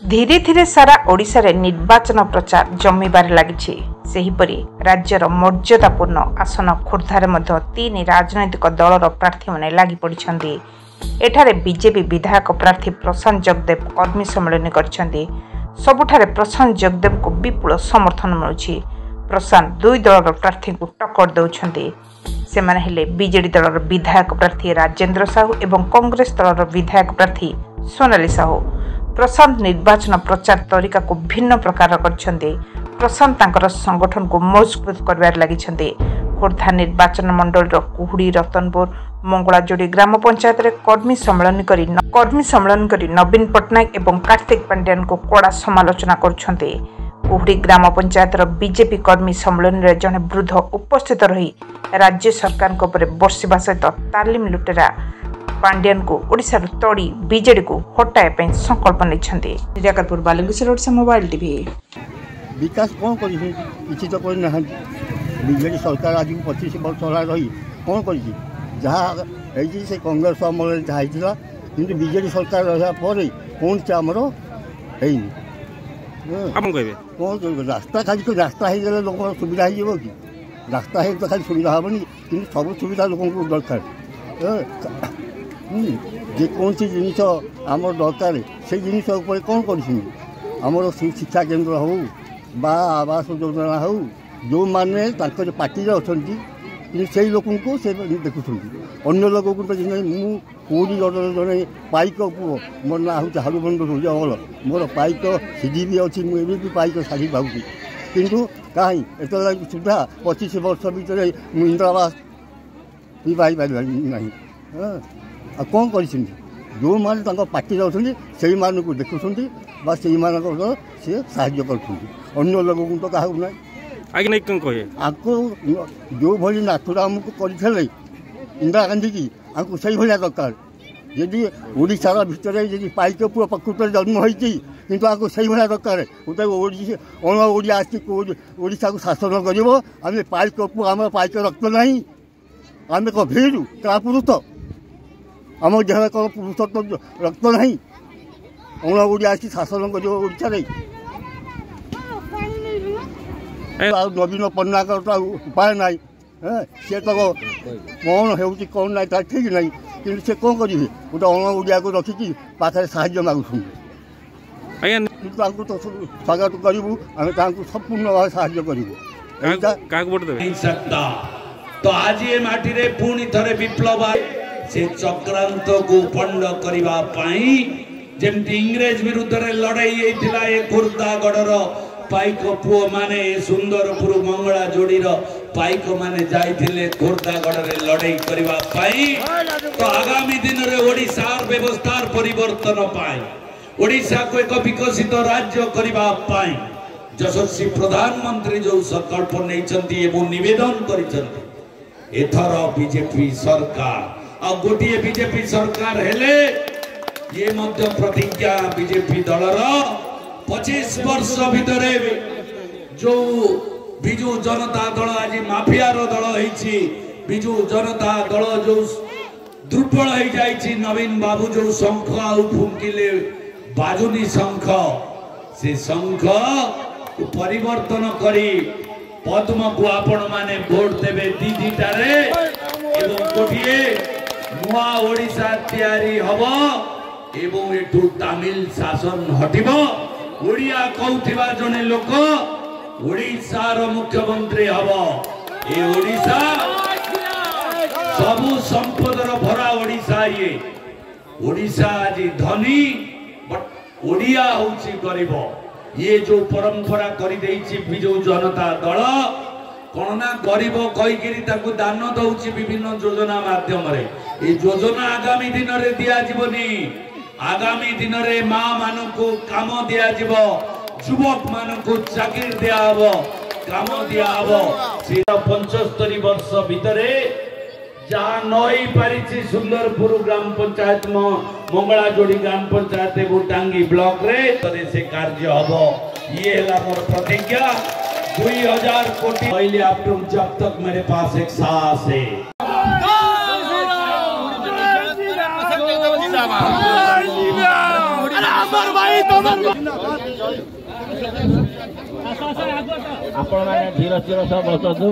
धीरे धीरे सारा ओडिशा रे निर्वाचन प्रचार जमीबार लगी। सेहीपरि राज्यर मर्यादापूर्ण आसन खोर्धारे मध्य 3 राजनैतिक दलर प्रार्थी माने लागि पड़िछन्ति। एठारे बीजेपी विधायक प्रार्थी प्रशांत जगदेव कर्मी सम्मेलन करछन्ति। सबुठारे प्रशांत जगदेव को विपुल समर्थन मिलुछि। प्रशांत 2 दलर प्रार्थी को टक्कर देउछन्ति। सेमाने हेले बीजेडी दलर विधायक प्रार्थी राजेंद्र साहू एवं कांग्रेस दलर विधायक प्रार्थी सोनाली साहू। प्रशांत निर्वाचन प्रचार तरीका को भिन्न प्रकार करछन्ते। प्रशांत तांकर संगठन को मजबूत करबार लागिछन्ते। खोर्धा निर्वाचन मंडल कुहुड़ी रतनपुर मंगलाजोड़ी ग्राम पंचायत रे कर्मी सम्मेलन करी नवीन पट्टनायक एवं कार्तिक पांड्यान को कड़ा समालोचना करछन्ते। कुहुड़ी ग्राम पंचायत बीजेपी कर्मी सम्मेलन रे जने वृद्ध उपस्थित रही राज्य सरकार को बर्षिबा सहित तालीम लुटेरा पांड्यान को ओडिशा तड़ी बीजेडी को हटाए संकल्प नहीं। बालिंगेश्वर मोबाइल टीवी विकास कौन किसी तो करना बीजेडी सरकार आज 25 वर्ष रही कौन कर से कांग्रेस अमल जहाँ कि बीजेडी सरकार रहा कौन से आमर कौन रास्ता खाली रास्ता हो लोक सुविधा हो कि रास्ता है तो खाली सुविधा हेनी कि सब सुविधा लोक दरकार जेकोसी जिनिस आम दरकार से जिन कौन कर शिक्षा केन्द्र हो बा आवास योजना हो जो मैंने पार्टी अच्छा से लोक को से देखुं अन्य लोक को मुझे जड़े पाइक पुओ मोर ना हूँ हालुबंद अवल मोर पाइक सीढ़ी भी अच्छी मुझे भी पाइक शाढ़ी पाऊँगी किंतु कहीं एत सुधा 25 वर्ष भितर इंदिरावास भी पाई पार ना कौन कर जो मैंने पार्टी अच्छे से देखुं से साहय कर लोक तो क्या ना आपको जो भली नाथुराम को करते इंदिरा गांधी की आपको से भाया दरकार यदि ओडिशार भितर जी पाइक पुओ प्रकृत जन्म होती किंतु आपको से भाया दरकार अण ओडिया ओडिशा को शासन कर पाइक पुओ आम पाइक रक्त ना आम कौन भीड़ क्या पुरुष आम देह कौन पुरुष रक्त ना अण ओडिया शासन कर ओडिशा नवीन पट्टनायक उपाय ना सी तो कौन हो कौन ना ठीक ना कि से कौन करेंगे गोटे अण ओडिया को रखिकी पाखे साहय मागुँ तो स्वागत करूँ आम संपूर्ण भाव साहय करूँ सकता तो आज ये माटी रे पुणी थरे विप्लव से चक्रांत को पंड करने जमती इंग्रेज विरुद्ध लड़ाई होता है खोर्धागढ़ पाइक पुओ माने सुंदरपुर मंगला जोड़ी पाइक माने जाइथिले खोर्धागढ़ रे लड़ाई करने तो आगामी दिन रे ओडिशार व्यवस्थार परिवर्तन पाए ओडिशा को एक विकसित राज्य करने यशस्वी प्रधानमंत्री जो संकल्प नहीं निवेदन कर बीजेपी सरकार आ गोटे बीजेपी सरकार हेले ये मध्य प्रतिज्ञा बीजेपी दलर 25 वर्ष भितर जो बिजु जनता दल आज माफियार दल होइछि बिजु जनता दल जो दुर्बल हो जाइछि नवीन बाबू जो शंख आउ फुंकिले बाजुनी शंख से शंख परिवर्तन करी पद्म को आपण माने वोट देबे दीटारे एवं कोठिए नुआ ओडिशा तैयारी हबो एवं एठू तमिल शासन हटिबो ओडिया कहूथिबा जने लोक ओडिशार मुख्यमंत्री हबो ए ओडिशा सबु संपदर भरा ओडिशा ये ओडिशा आज धनी बट ओडिया होची गरीब ये जो परंपरा करि देछि बिजु जनता दल कोन ना गरीब कहिगिरी ताकू दान दउछि विभिन्न योजना माध्यम रे ए योजना आगामी दिन रे दिया जीवनी आगामी दिन रे मां मानु को काम दिया जीव युवक मानु को चाकरी दिया हबो काम दिया हबो 75 वर्ष भितरे जहाँ नई पारिछि सुंदरपुर ग्राम पंचायत मंगला जोड़ी ग्राम पंचायत टांगी ब्लॉक रे से कार्य हबो ये है मोर प्रतिज्ञा 2000 कोटी पहले आप जब तक मेरे पास एक सांस है भाई ଆପଣ ମାନେ ଧୀର ସ୍ଥିର ସହ ବସନ୍ତୁ।